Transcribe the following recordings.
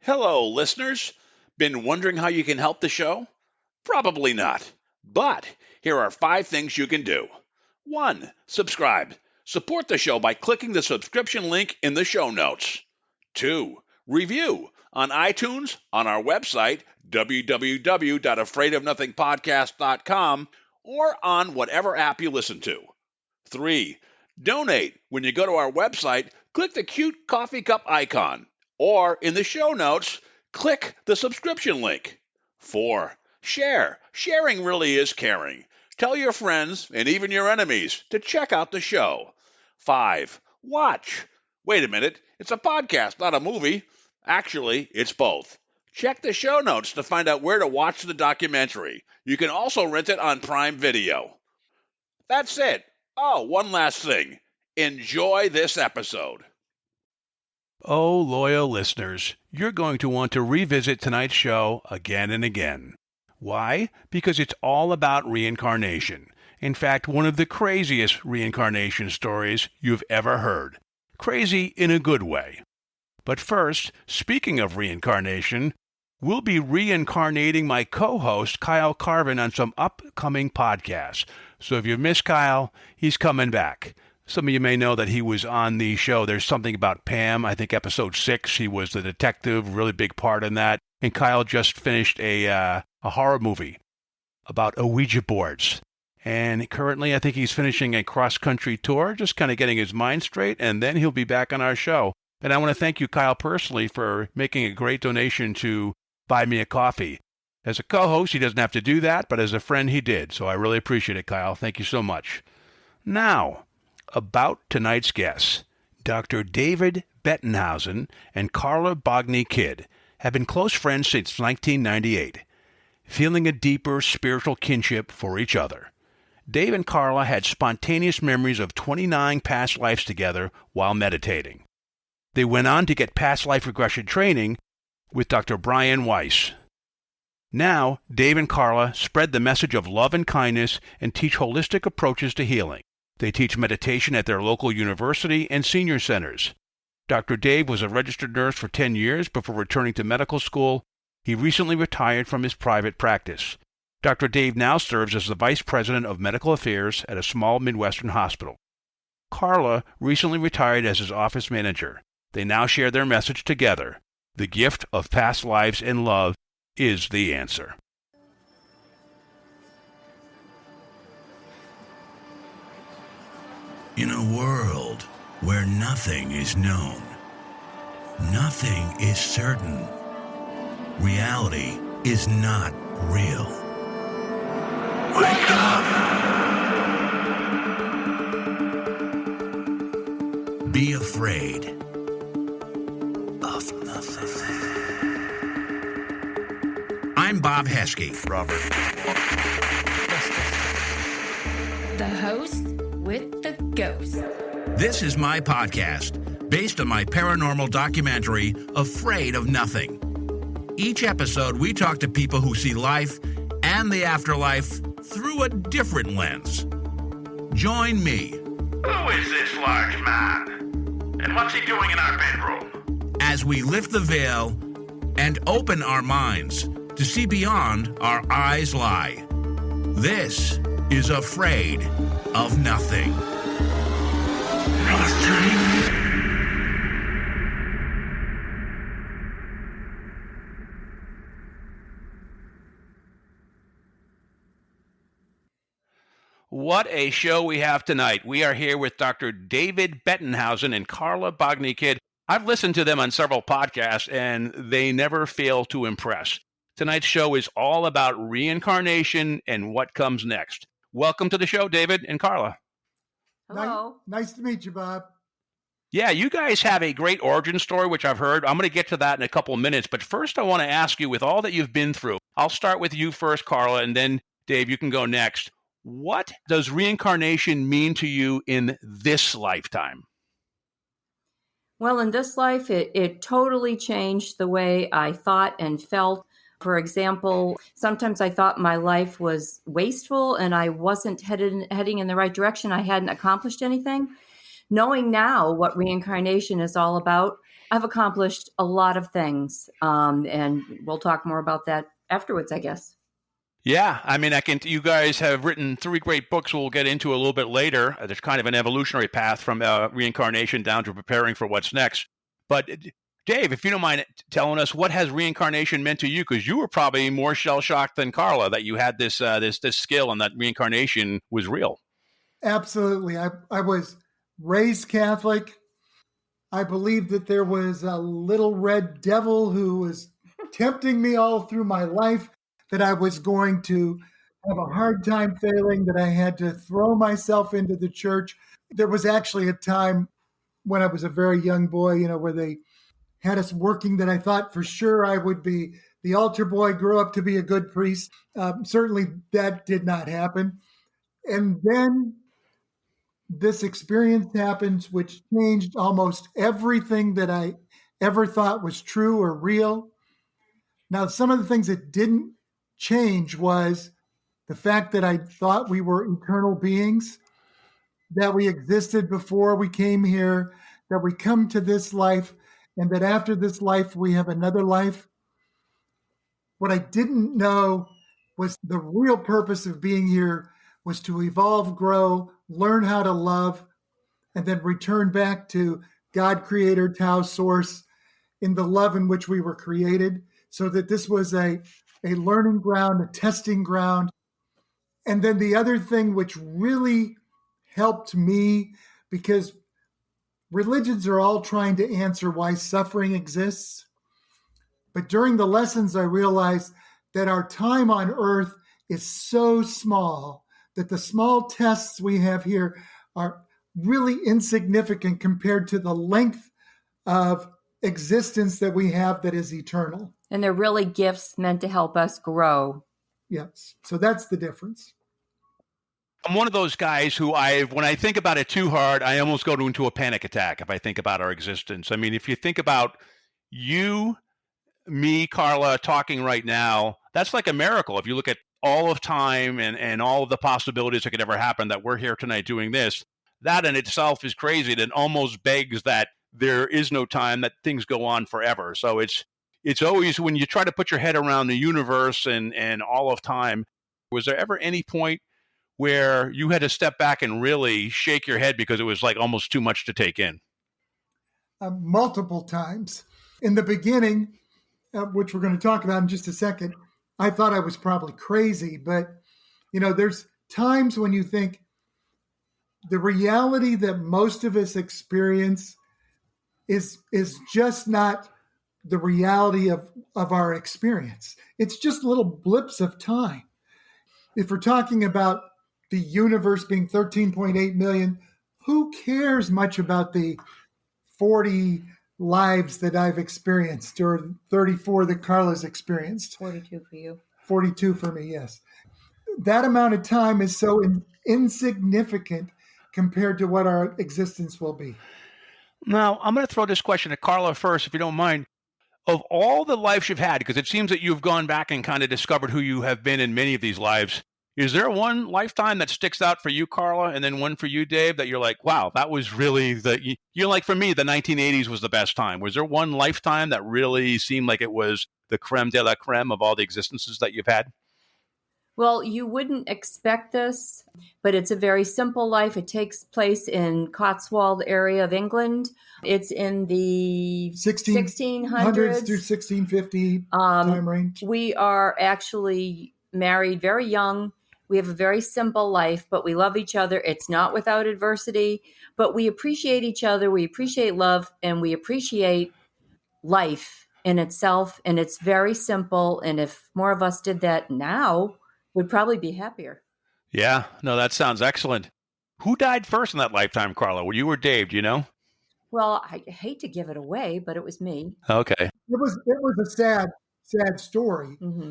Hello, listeners. Been wondering how you can help the show? Probably not. But here are 5 things you can do. 1. Subscribe. Support the show by clicking the subscription link in the show notes. 2. Review on iTunes, on our website, www.afraidofnothingpodcast.com, or on whatever app you listen to. 3. Donate. When you go to our website, click the cute coffee cup icon, or in the show notes, click the subscription link. 4. Share. Sharing really is caring. Tell your friends and even your enemies to check out the show. 5. Watch. Wait a minute, it's a podcast, not a movie. Actually, it's both. Check the show notes to find out where to watch the documentary. You can also rent it on Prime Video. That's it. Oh, one last thing. Enjoy this episode. Oh, loyal listeners, you're going to want to revisit tonight's show again and again. Why? Because it's all about reincarnation. In fact, one of the craziest reincarnation stories you've ever heard. Crazy in a good way. But first, speaking of reincarnation, we'll be reincarnating my co-host Kyle Carvin on some upcoming podcasts. So if you've missed Kyle, he's coming back. Some of you may know that he was on the show There's Something About Pam, I think episode 6. He was the detective, really big part in that. And Kyle just finished a horror movie about Ouija boards. And currently I think he's finishing a cross-country tour, just kind of getting his mind straight, and then he'll be back on our show. And I want to thank you, Kyle, personally, for making a great donation to Buy Me a Coffee. As a co-host, he doesn't have to do that, but as a friend, he did. So I really appreciate it, Kyle. Thank you so much. Now, about tonight's guests. Dr. David Bettenhausen and Carla Bogni-Kidd have been close friends since 1998, feeling a deeper spiritual kinship for each other. Dave and Carla had spontaneous memories of 29 past lives together while meditating. They went on to get past life regression training with Dr. Brian Weiss. Now, Dave and Carla spread the message of love and kindness and teach holistic approaches to healing. They teach meditation at their local university and senior centers. Dr. Dave was a registered nurse for 10 years before returning to medical school. He recently retired from his private practice. Dr. Dave now serves as the Vice President of Medical Affairs at a small Midwestern hospital. Carla recently retired as his office manager. They now share their message together. The gift of past lives and love is the answer. In a world where nothing is known, nothing is certain, reality is not real. Wake up! Be afraid of nothing. I'm Bob Heskey. Robert. The host with the ghost. This is my podcast, based on my paranormal documentary, Afraid of Nothing. Each episode, we talk to people who see life and the afterlife through a different lens. Join me. Who is this large man? And what's he doing in our bedroom? As we lift the veil and open our minds to see beyond our eyes lie. This is Afraid of Nothing. What a show we have tonight. We are here with Dr. David Bettenhausen and Carla Bogni-Kidd. I've listened to them on several podcasts, and they never fail to impress. Tonight's show is all about reincarnation and what comes next. Welcome to the show, David and Carla. Hello. Nice to meet you, Bob. Yeah, you guys have a great origin story, which I've heard. I'm going to get to that in a couple of minutes. But first, I want to ask you, with all that you've been through, I'll start with you first, Carla, and then, Dave, you can go next. What does reincarnation mean to you in this lifetime? Well, in this life, it totally changed the way I thought and felt. For example, sometimes I thought my life was wasteful and I wasn't heading in the right direction. I hadn't accomplished anything. Knowing now what reincarnation is all about, I've accomplished a lot of things. And we'll talk more about that afterwards, I guess. Yeah, I mean, you guys have written 3 great books we'll get into a little bit later. There's kind of an evolutionary path from reincarnation down to preparing for what's next. But Dave, if you don't mind telling us, what has reincarnation meant to you? Because you were probably more shell-shocked than Carla that you had this skill and that reincarnation was real. Absolutely. I was raised Catholic. I believed that there was a little red devil who was tempting me all through my life, that I was going to have a hard time failing, that I had to throw myself into the church. There was actually a time when I was a very young boy, where they had us working that I thought for sure I would be the altar boy, grow up to be a good priest. Certainly that did not happen. And then this experience happens, which changed almost everything that I ever thought was true or real. Now, some of the things that didn't change was the fact that I thought we were eternal beings, that we existed before we came here, that we come to this life, and that after this life, we have another life. What I didn't know was the real purpose of being here was to evolve, grow, learn how to love, and then return back to God, Creator, Tao, Source, in the love in which we were created, so that this was a learning ground, a testing ground. And then the other thing which really helped me, because religions are all trying to answer why suffering exists. But during the lessons, I realized that our time on earth is so small that the small tests we have here are really insignificant compared to the length of existence that we have that is eternal. And they're really gifts meant to help us grow. Yes. So that's the difference. I'm one of those guys who when I think about it too hard, I almost go into a panic attack if I think about our existence. I mean, if you think about you, me, Carla, talking right now, that's like a miracle. If you look at all of time and all of the possibilities that could ever happen, that we're here tonight doing this, that in itself is crazy. It almost begs that there is no time, that things go on forever. So it's always, when you try to put your head around the universe and all of time, was there ever any point where you had to step back and really shake your head because it was like almost too much to take in? Multiple times. In the beginning, which we're going to talk about in just a second, I thought I was probably crazy. But, there's times when you think the reality that most of us experience is just not the reality of our experience. It's just little blips of time. If we're talking about the universe being 13.8 million, who cares much about the 40 lives that I've experienced, or 34 that Carla's experienced? 42 for you. 42 for me, yes. That amount of time is so insignificant compared to what our existence will be. Now, I'm going to throw this question at Carla first, if you don't mind. Of all the lives you've had, because it seems that you've gone back and kind of discovered who you have been in many of these lives, is there one lifetime that sticks out for you, Carla, and then one for you, Dave, that you're like, wow, that was really you're like, for me, the 1980s was the best time. Was there one lifetime that really seemed like it was the creme de la creme of all the existences that you've had? Well, you wouldn't expect this, but it's a very simple life. It takes place in Cotswold area of England. It's in the 1600s through 1650 time range. We are actually married very young. We have a very simple life, but we love each other. It's not without adversity, but we appreciate each other. We appreciate love, and we appreciate life in itself. And it's very simple. And if more of us did that now, we'd probably be happier. Yeah, no, that sounds excellent. Who died first in that lifetime, Carla? Were you or Dave? Do you know? Well, I hate to give it away, but it was me. Okay. It was a sad story. Mm-hmm.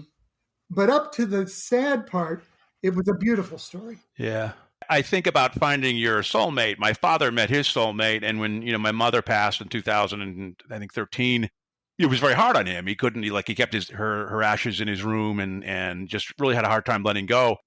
But up to the sad part, it was a beautiful story. Yeah. I think about finding your soulmate. My father met his soulmate, and when my mother passed in 2013, it was very hard on him. He couldn't. He kept her ashes in his room, and just really had a hard time letting go.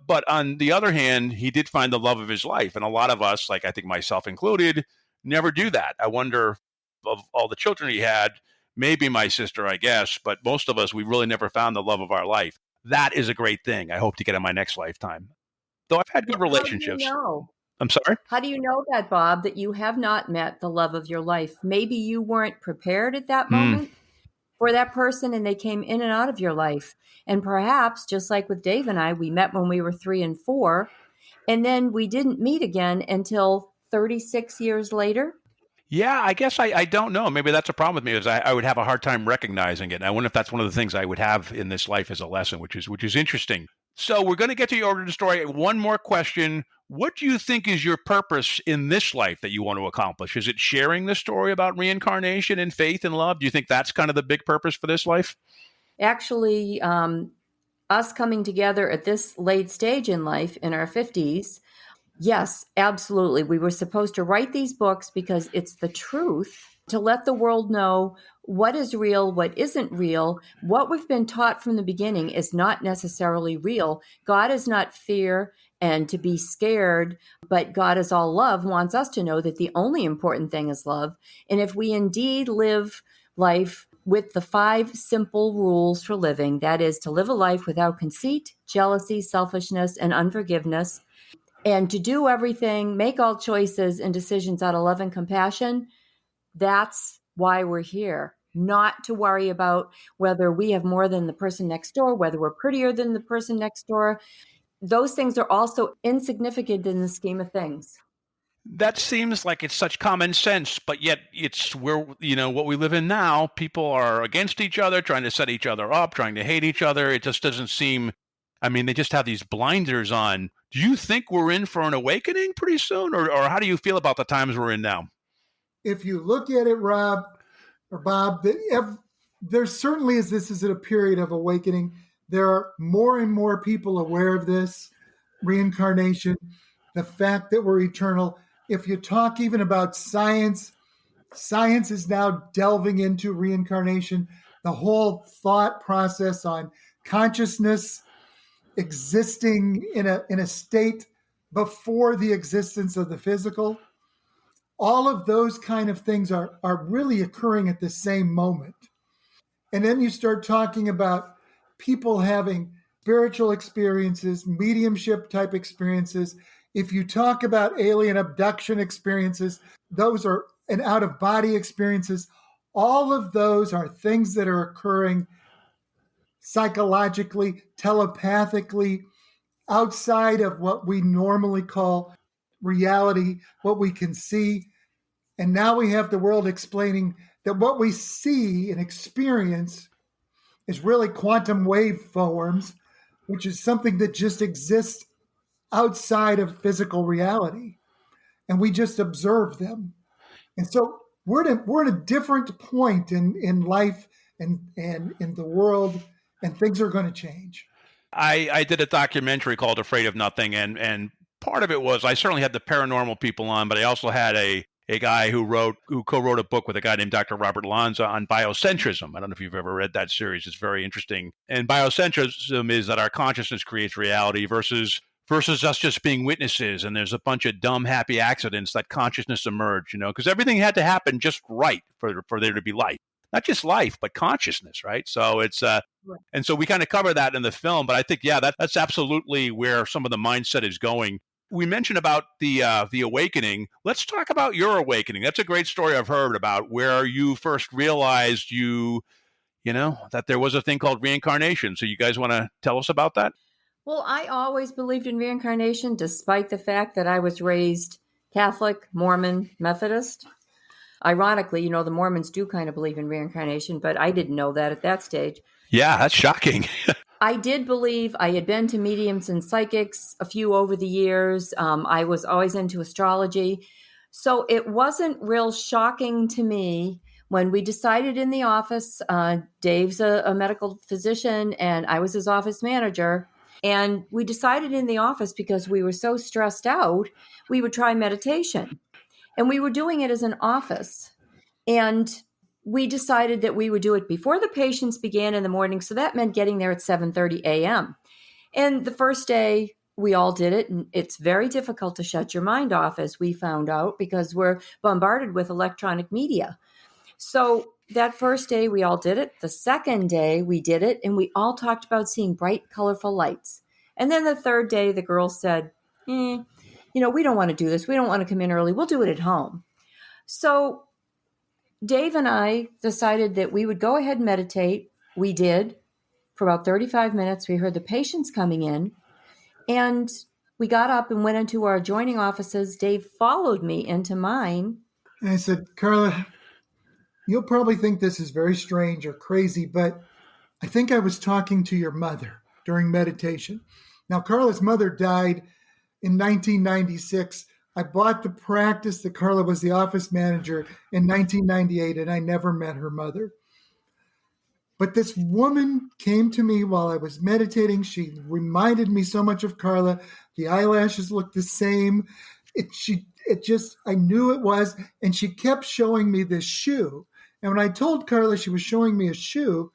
But on the other hand, he did find the love of his life, and a lot of us, like I think myself included, never do that. I wonder, of all the children he had, maybe my sister, I guess, but most of us, we really never found the love of our life. That is a great thing. I hope to get in my next lifetime. Though I've had good Well, how do you relationships. know? I'm sorry? How do you know that, Bob, that you have not met the love of your life? Maybe you weren't prepared at that moment for that person and they came in and out of your life. And perhaps, just like with Dave and I, we met when we were 3 and 4, and then we didn't meet again until 36 years later. Yeah, I guess I don't know. Maybe that's a problem with me, is I would have a hard time recognizing it. And I wonder if that's one of the things I would have in this life as a lesson, which is interesting. So we're going to get to your origin story. One more question. What do you think is your purpose in this life that you want to accomplish? Is it sharing the story about reincarnation and faith and love? Do you think that's kind of the big purpose for this life? Actually, us coming together at this late stage in life, in our 50s, yes, absolutely. We were supposed to write these books because it's the truth, to let the world know what is real, what isn't real. What we've been taught from the beginning is not necessarily real. God is not fear and to be scared, but God is all love, wants us to know that the only important thing is love. And if we indeed live life with the 5 simple rules for living, that is to live a life without conceit, jealousy, selfishness, and unforgiveness, and to do everything, make all choices and decisions out of love and compassion, that's why we're here. Not to worry about whether we have more than the person next door, whether we're prettier than the person next door. Those things are also insignificant in the scheme of things. That seems like it's such common sense, but yet it's where, what we live in now. People are against each other, trying to set each other up, trying to hate each other. It just doesn't seem, they just have these blinders on. Do you think we're in for an awakening pretty soon? Or how do you feel about the times we're in now? If you look at it, Rob or Bob, there certainly is, this is a period of awakening. There are more and more people aware of this reincarnation, the fact that we're eternal. If you talk even about science is now delving into reincarnation, the whole thought process on consciousness existing in a state before the existence of the physical. All of those kind of things are really occurring at the same moment. And then you start talking about people having spiritual experiences, mediumship type experiences. If you talk about alien abduction experiences, those are and out of body experiences. All of those are things that are occurring psychologically, telepathically, outside of what we normally call reality, what we can see. And now we have the world explaining that what we see and experience is really quantum wave forms, which is something that just exists outside of physical reality. And we just observe them. And so we're at a different point in life and in the world, and things are going to change. I did a documentary called Afraid of Nothing, and part of it was I certainly had the paranormal people on, but I also had a guy who co-wrote a book with a guy named Dr. Robert Lanza on biocentrism. I don't know if you've ever read that series. It's very interesting. And biocentrism is that our consciousness creates reality versus us just being witnesses. And there's a bunch of dumb, happy accidents that consciousness emerged, because everything had to happen just right for there to be life. Not just life, but consciousness, right? So it's and so we kind of cover that in the film. But I think, that's absolutely where some of the mindset is going. We mentioned about the awakening. Let's talk about your awakening. That's a great story I've heard about where you first realized that there was a thing called reincarnation. So you guys want to tell us about that? Well, I always believed in reincarnation, despite the fact that I was raised Catholic, Mormon, Methodist. Ironically, the Mormons do kind of believe in reincarnation, but I didn't know that at that stage. Yeah, that's shocking. I did believe. I had been to mediums and psychics, a few over the years. I was always into astrology. So it wasn't real shocking to me when we decided in the office, Dave's a medical physician and I was his office manager. And we decided in the office, because we were so stressed out, we would try meditation. And we were doing it as an office. And we decided that we would do it before the patients began in the morning. So that meant getting there at 7:30 a.m. And the first day we all did it. And it's very difficult to shut your mind off, as we found out, because we're bombarded with electronic media. So that first day we all did it. The second day we did it, and we all talked about seeing bright, colorful lights. And then the third day, the girls said, we don't want to do this. We don't want to come in early. We'll do it at home. So Dave and I decided that we would go ahead and meditate. We did for about 35 minutes. We heard the patients coming in, and we got up and went into our adjoining offices. Dave followed me into mine. And I said, Carla, you'll probably think this is very strange or crazy, but I think I was talking to your mother during meditation. Now, Carla's mother died in 1996. I bought the practice that Carla was the office manager in 1998, and I never met her mother. But this woman came to me while I was meditating. She reminded me so much of Carla. The eyelashes looked the same. I knew it was, and she kept showing me this shoe. And when I told Carla she was showing me a shoe,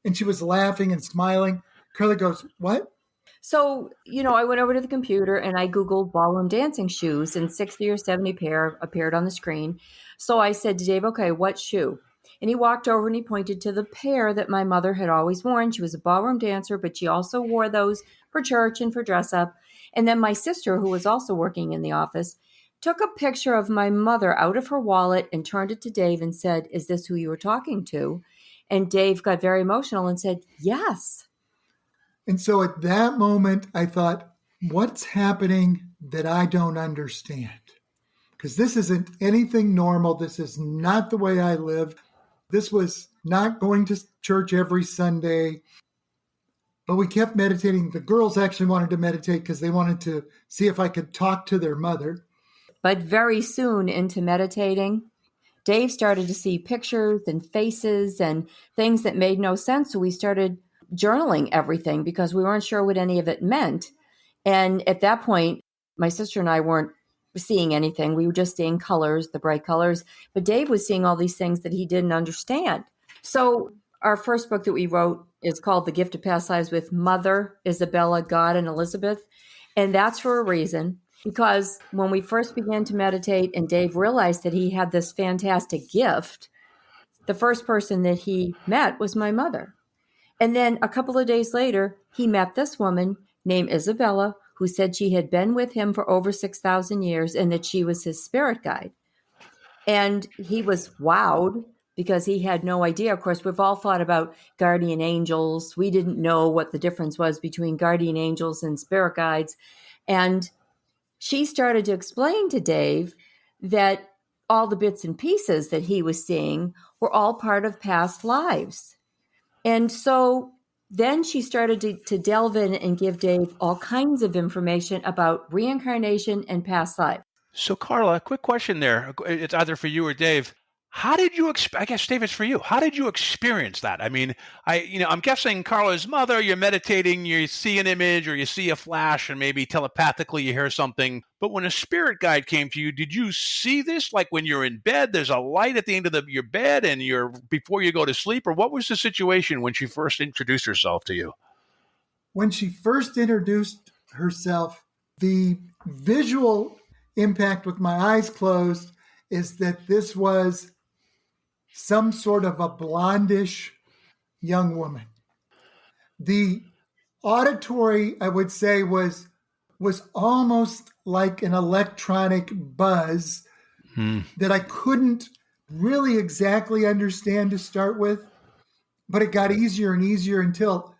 and she was laughing and smiling, Carla goes, "What?" So, I went over to the computer and I Googled ballroom dancing shoes, and 60 or 70 pair appeared on the screen. So I said to Dave, okay, what shoe? And he walked over and he pointed to the pair that my mother had always worn. She was a ballroom dancer, but she also wore those for church and for dress up. And then my sister, who was also working in the office, took a picture of my mother out of her wallet and turned it to Dave and said, "Is this who you were talking to?" And Dave got very emotional and said, "Yes." And so at that moment, I thought, what's happening that I don't understand? Because this isn't anything normal. This is not the way I live. This was not going to church every Sunday. But we kept meditating. The girls actually wanted to meditate because they wanted to see if I could talk to their mother. But very soon into meditating, Dave started to see pictures and faces and things that made no sense. So we started journaling everything because we weren't sure what any of it meant. And at that point, my sister and I weren't seeing anything. We were just seeing colors, the bright colors. But Dave was seeing all these things that he didn't understand. So our first book that we wrote is called The Gift of Past Lives with Mother, Isabella, God, and Elizabeth. And that's for a reason. Because when we first began to meditate and Dave realized that he had this fantastic gift, the first person that he met was my mother. And then a couple of days later, he met this woman named Isabella, who said she had been with him for over 6,000 years and that she was his spirit guide. And he was wowed because he had no idea. Of course, we've all thought about guardian angels. We didn't know what the difference was between guardian angels and spirit guides. And she started to explain to Dave that all the bits and pieces that he was seeing were all part of past lives. And so then she started to delve in and give Dave all kinds of information about reincarnation and past life. So, Carla, quick question there. It's either for you or Dave. How did you, I guess, Dave, it's for you. How did you experience that? I mean, I'm guessing Carla's mother, you're meditating, you see an image or you see a flash and maybe telepathically you hear something. But when a spirit guide came to you, did you see this? Like when you're in bed, there's a light at the end of your bed and before you go to sleep? Or what was the situation when she first introduced herself to you? When she first introduced herself, the visual impact with my eyes closed is that this was some sort of a blondish young woman. The auditory, I would say, was almost like an electronic buzz that I couldn't really exactly understand to start with, but it got easier and easier until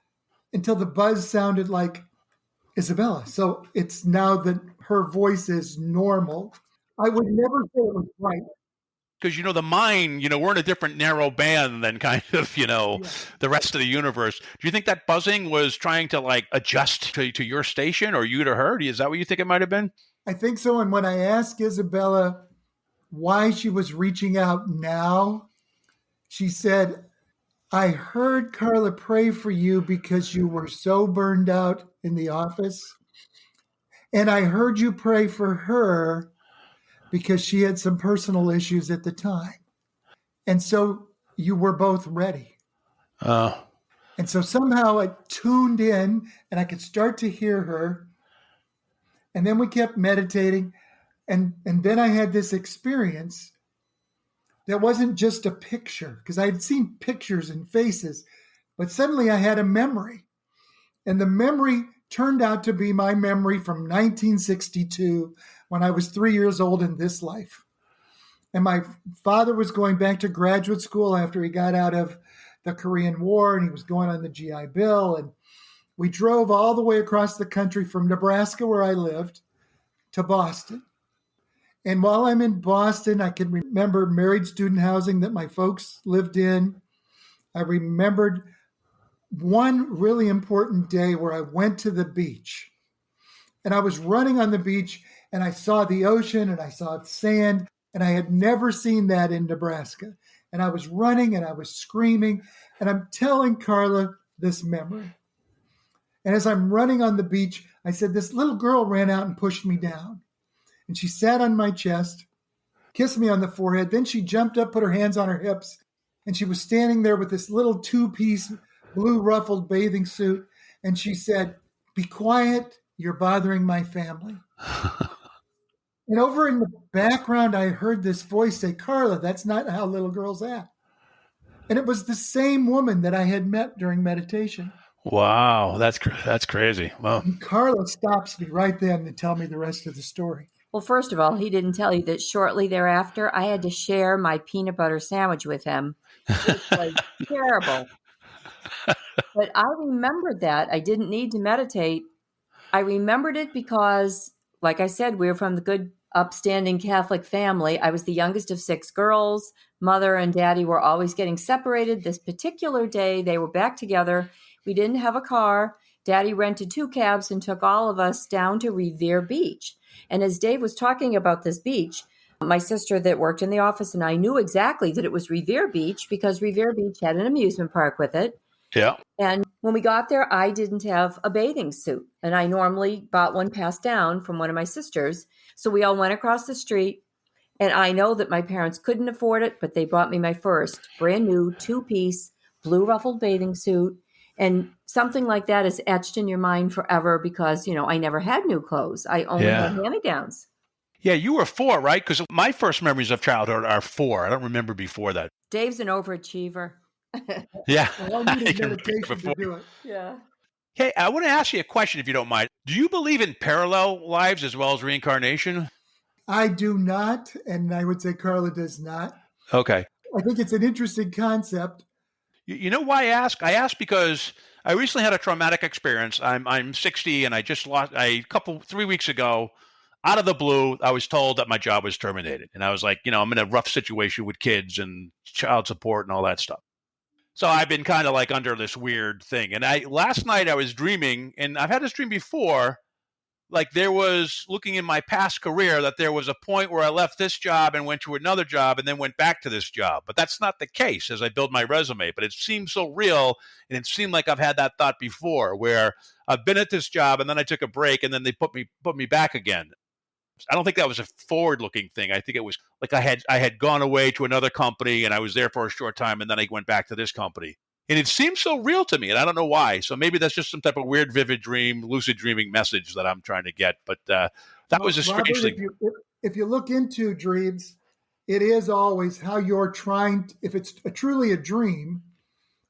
the buzz sounded like Isabella. So it's now that her voice is normal. I would never say it was right. Because, the mind, we're in a different narrow band than kind of, the rest of the universe. Do you think that buzzing was trying to adjust to your station or you to her? Is that what you think it might have been? I think so. And when I asked Isabella why she was reaching out now, she said, "I heard Carla pray for you because you were so burned out in the office. And I heard you pray for her because she had some personal issues at the time. And so you were both ready." And so somehow I tuned in and I could start to hear her. And then we kept meditating. And then I had this experience that wasn't just a picture, because I had seen pictures and faces, but suddenly I had a memory. And the memory turned out to be my memory from 1962 when I was 3 years old in this life. And my father was going back to graduate school after he got out of the Korean War, and he was going on the GI Bill. And we drove all the way across the country from Nebraska, where I lived, to Boston. And while I'm in Boston, I can remember married student housing that my folks lived in. I remembered one really important day where I went to the beach. And I was running on the beach, and I saw the ocean, and I saw sand, and I had never seen that in Nebraska. And I was running, and I was screaming, and I'm telling Carla this memory. And as I'm running on the beach, I said, this little girl ran out and pushed me down. And she sat on my chest, kissed me on the forehead. Then she jumped up, put her hands on her hips, and she was standing there with this little two-piece blue ruffled bathing suit. And she said, "Be quiet, you're bothering my family." And over in the background, I heard this voice say, "Carla, that's not how little girls act." And it was the same woman that I had met during meditation. Wow, that's crazy. Wow. And Carla stops me right then to tell me the rest of the story. Well, first of all, he didn't tell you that shortly thereafter, I had to share my peanut butter sandwich with him, which was terrible. But I remembered that. I didn't need to meditate. I remembered it because, like I said, we were from the good, upstanding Catholic family. I was the youngest of 6 girls. Mother and daddy were always getting separated. This particular day, they were back together. We didn't have a car. Daddy rented 2 cabs and took all of us down to Revere Beach. And as Dave was talking about this beach, my sister that worked in the office and I knew exactly that it was Revere Beach because Revere Beach had an amusement park with it. Yeah. And when we got there, I didn't have a bathing suit. And I normally bought one passed down from one of my sisters. So we all went across the street. And I know that my parents couldn't afford it, but they bought me my first brand new 2-piece blue ruffled bathing suit. And something like that is etched in your mind forever because, I never had new clothes. I only had hand-me-downs. Yeah, you were 4, right? Because my first memories of childhood are 4. I don't remember before that. Dave's an overachiever. Yeah. Well, I needed meditation to do it. Yeah. Hey, I want to ask you a question if you don't mind. Do you believe in parallel lives as well as reincarnation? I do not, and I would say Carla does not. Okay. I think it's an interesting concept. You know why I ask? I ask because I recently had a traumatic experience. I'm 60 and I just lost 3 weeks ago. Out of the blue, I was told that my job was terminated. And I was like, I'm in a rough situation with kids and child support and all that stuff. So I've been kind of like under this weird thing. And last night I was dreaming, and I've had this dream before, like there was, looking in my past career, that there was a point where I left this job and went to another job and then went back to this job. But that's not the case as I build my resume. But it seems so real, and it seemed like I've had that thought before, where I've been at this job and then I took a break and then they put me back again. I don't think that was a forward-looking thing. I think it was like I had gone away to another company and I was there for a short time and then I went back to this company. And it seems so real to me, and I don't know why. So maybe that's just some type of weird, vivid dream, lucid dreaming message that I'm trying to get. But that was a strange thing. If you look into dreams, it is always how you're trying. If it's truly a dream,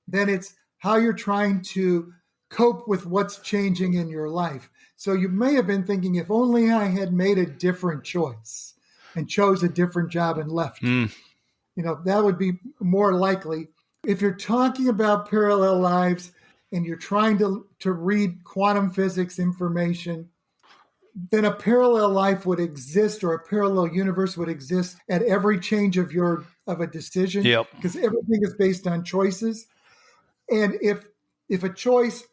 then it's how you're trying to cope with what's changing in your life. So you may have been thinking, if only I had made a different choice and chose a different job and left. That would be more likely. If you're talking about parallel lives and you're trying to read quantum physics information, then a parallel life would exist, or a parallel universe would exist at every change of a decision. Yep. Because everything is based on choices. And if a choice,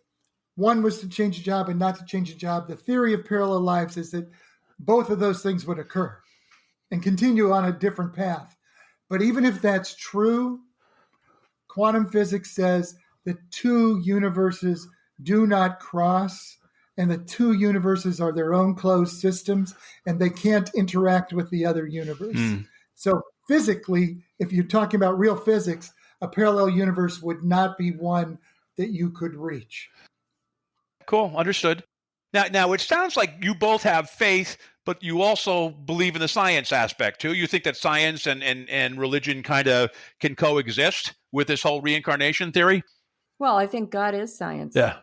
one was to change a job and not to change a job, the theory of parallel lives is that both of those things would occur and continue on a different path. But even if that's true, quantum physics says the 2 universes do not cross, and the 2 universes are their own closed systems, and they can't interact with the other universe. So physically, if you're talking about real physics, a parallel universe would not be one that you could reach. Cool. Understood. Now, it sounds like you both have faith, but you also believe in the science aspect too. You think that science and religion kind of can coexist with this whole reincarnation theory? Well, I think God is science. Yeah.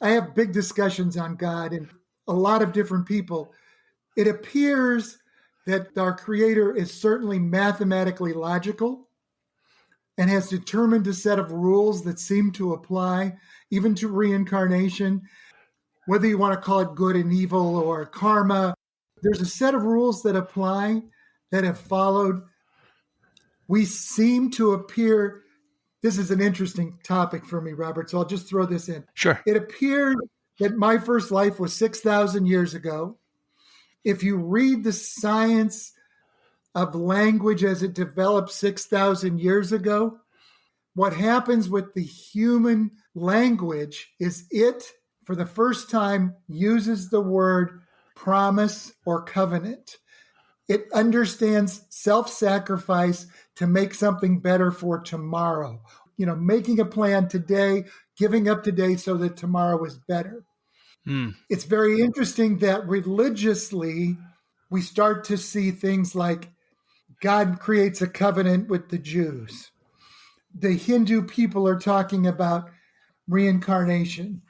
I have big discussions on God and a lot of different people. It appears that our Creator is certainly mathematically logical and has determined a set of rules that seem to apply even to reincarnation, whether you want to call it good and evil or karma. There's a set of rules that apply that have followed. We seem to appear, this is an interesting topic for me, Robert, so I'll just throw this in. Sure. It appeared that my first life was 6,000 years ago. If you read the science of language as it developed 6,000 years ago, what happens with the human language is it, for the first time, uses the word promise or covenant. It understands self-sacrifice to make something better for tomorrow. Making a plan today, giving up today so that tomorrow is better. It's very interesting that religiously, we start to see things like God creates a covenant with the Jews. The Hindu people are talking about reincarnation.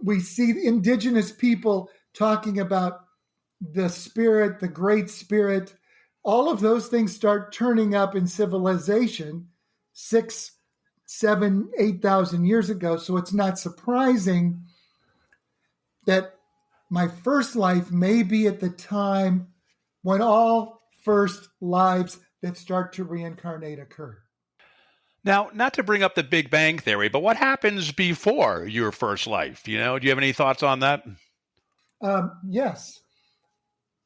We see indigenous people talking about the spirit, the great spirit. All of those things start turning up in civilization 6, 7, 8,000 years ago. So it's not surprising that my first life may be at the time when all first lives that start to reincarnate occur. Now, not to bring up the Big Bang Theory, but what happens before your first life? Do you have any thoughts on that? Yes.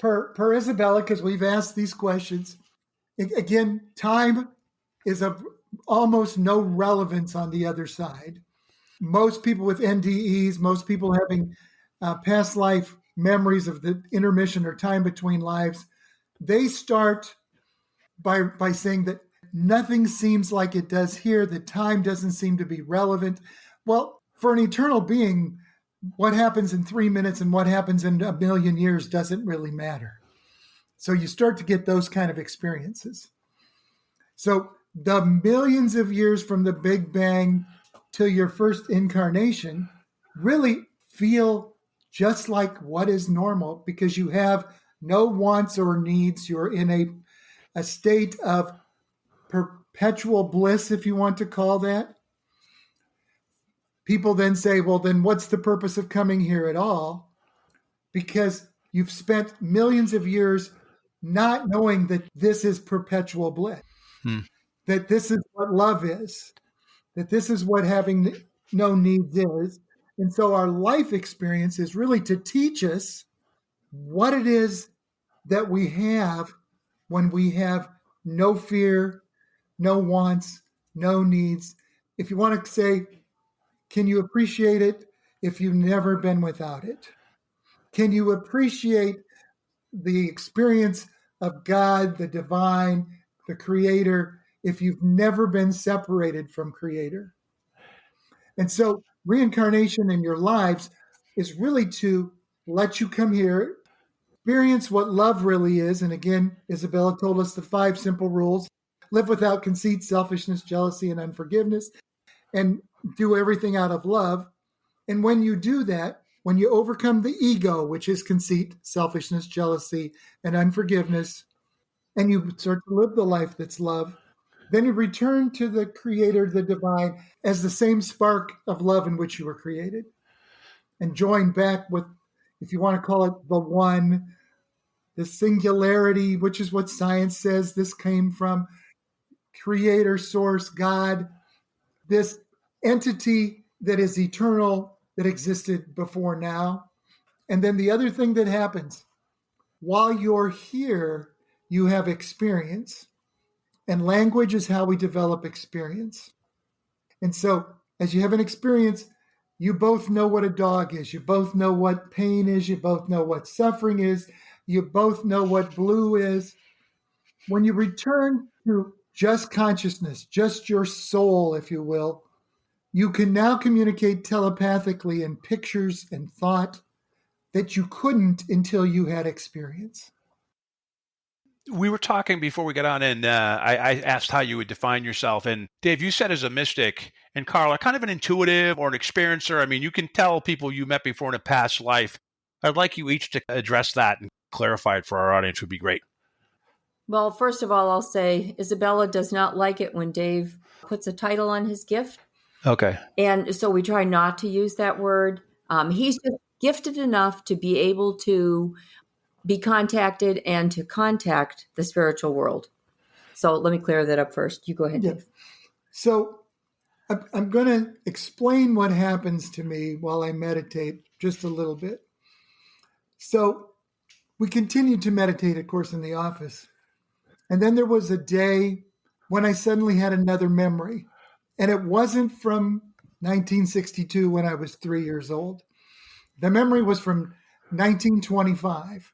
Per Isabella, because we've asked these questions, again, time is of almost no relevance on the other side. Most people with NDEs, most people having past life memories of the intermission or time between lives, they start by saying that nothing seems like it does here, that time doesn't seem to be relevant. Well, for an eternal being, what happens in 3 minutes and what happens in a million years doesn't really matter. So you start to get those kind of experiences. So the millions of years from the Big Bang to your first incarnation really feel just like what is normal because you have no wants or needs. You're in a state of perpetual bliss, if you want to call that. People then say, well, then what's the purpose of coming here at all? Because you've spent millions of years not knowing that this is perpetual bliss, that this is what love is, that this is what having no needs is. And so our life experience is really to teach us what it is that we have when we have no fear, no wants, no needs. If you want to say, can you appreciate it if you've never been without it? Can you appreciate the experience of God, the divine, the creator, if you've never been separated from creator? And so reincarnation in your lives is really to let you come here, experience what love really is. And again, Isabella told us the 5 simple rules: live without conceit, selfishness, jealousy, and unforgiveness, and do everything out of love. And when you do that, when you overcome the ego, which is conceit, selfishness, jealousy, and unforgiveness, and you start to live the life that's love, then you return to the creator, the divine, as the same spark of love in which you were created, and join back with, if you want to call it the one, the singularity, which is what science says this came from, creator, source, God, this entity that is eternal, that existed before now. And then the other thing that happens, while you're here, you have experience. And language is how we develop experience. And so as you have an experience, you both know what a dog is. You both know what pain is. You both know what suffering is. You both know what blue is. When you return to just consciousness, just your soul, if you will, you can now communicate telepathically in pictures and thought that you couldn't until you had experience. We were talking before we got on, and I asked how you would define yourself. And Dave, you said as a mystic, and Carla, kind of an intuitive or an experiencer. I mean, you can tell people you met before in a past life. I'd like you each to address that and clarify it for our audience would be great. Well, first of all, I'll say Isabella does not like it when Dave puts a title on his gift. Okay. And so we try not to use that word. He's just gifted enough to be able to be contacted and to contact the spiritual world. So let me clear that up first. You go ahead, Dave. So I'm going to explain what happens to me while I meditate just a little bit. So we continued to meditate, of course, in the office. And then there was a day when I suddenly had another memory. And it wasn't from 1962 when I was 3 years old. The memory was from 1925.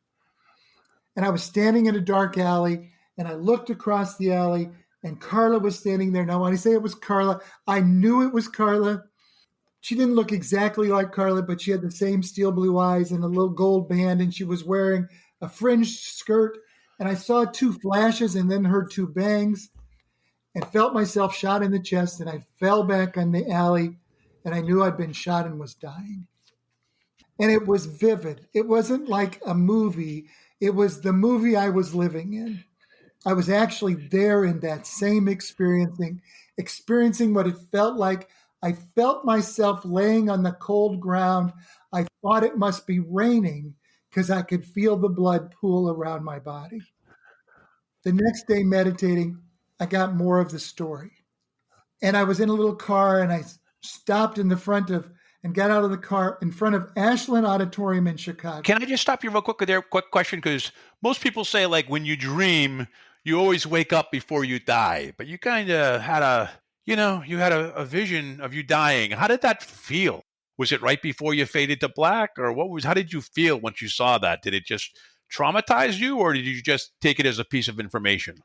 And I was standing in a dark alley, and I looked across the alley, and Carla was standing there. Now, when I say it was Carla, I knew it was Carla. She didn't look exactly like Carla, but she had the same steel blue eyes and a little gold band, and she was wearing a fringed skirt. And I saw two flashes and then heard two bangs and felt myself shot in the chest, and I fell back on the alley, and I knew I'd been shot and was dying. And it was vivid. It wasn't like a movie. It was the movie I was living in. I was actually there in that same experiencing what it felt like. I felt myself laying on the cold ground. I thought it must be raining because I could feel the blood pool around my body. The next day meditating, I got more of the story. And I was in a little car, and I stopped in the front of and got out of the car in front of Ashland Auditorium in Chicago. Can I just stop you real quick with a quick question? Because most people say, like, when you dream, you always wake up before you die. But you kind of had a vision of you dying. How did that feel? Was it right before you faded to black? Or how did you feel once you saw that? Did it just traumatize you, or did you just take it as a piece of information?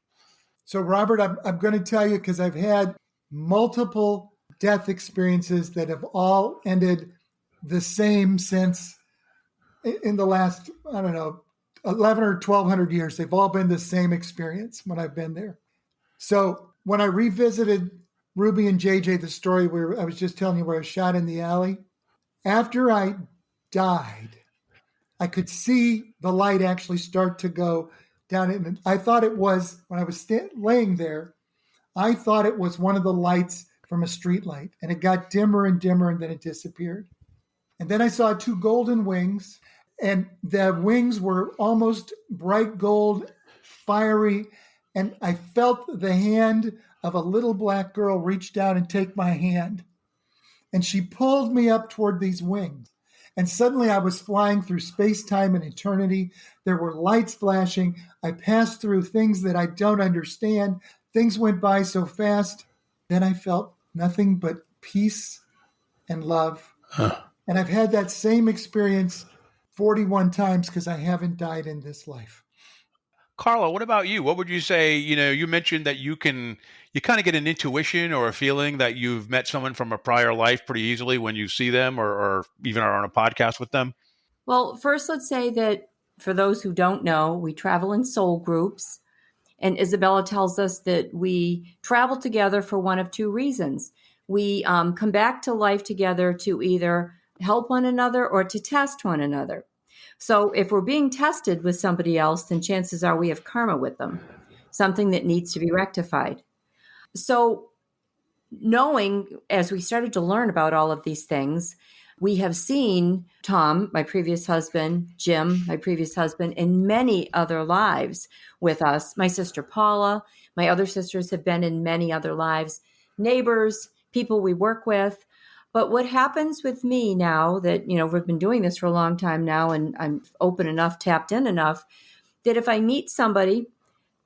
So, Robert, I'm going to tell you, because I've had multiple death experiences that have all ended the same since in the last, 11 or 1,200 years. They've all been the same experience when I've been there. So when I revisited Ruby and JJ, the story where I was just telling you where I was shot in the alley, after I died, I could see the light actually start to go down. And I thought it was, when I was laying there, I thought it was one of the lights from a street light, and it got dimmer and dimmer, and then it disappeared. And then I saw two golden wings, and the wings were almost bright gold, fiery, and I felt the hand of a little black girl reach down and take my hand. And she pulled me up toward these wings. And suddenly I was flying through space-time and eternity. There were lights flashing. I passed through things that I don't understand. Things went by so fast. Then I felt nothing but peace and love. And I've had that same experience 41 times because I haven't died in this life. Carla, what about you? What would you say? You mentioned that you kind of get an intuition or a feeling that you've met someone from a prior life pretty easily when you see them or even are on a podcast with them. Well, first, let's say that for those who don't know, we travel in soul groups. And Isabella tells us that we travel together for one of two reasons. We come back to life together to either help one another or to test one another. So if we're being tested with somebody else, then chances are we have karma with them, something that needs to be rectified. So knowing, as we started to learn about all of these things, we have seen Tom, my previous husband, Jim, my previous husband, in many other lives with us. My sister Paula, my other sisters have been in many other lives, neighbors, people we work with. But what happens with me now that, we've been doing this for a long time now, and I'm open enough, tapped in enough, that if I meet somebody,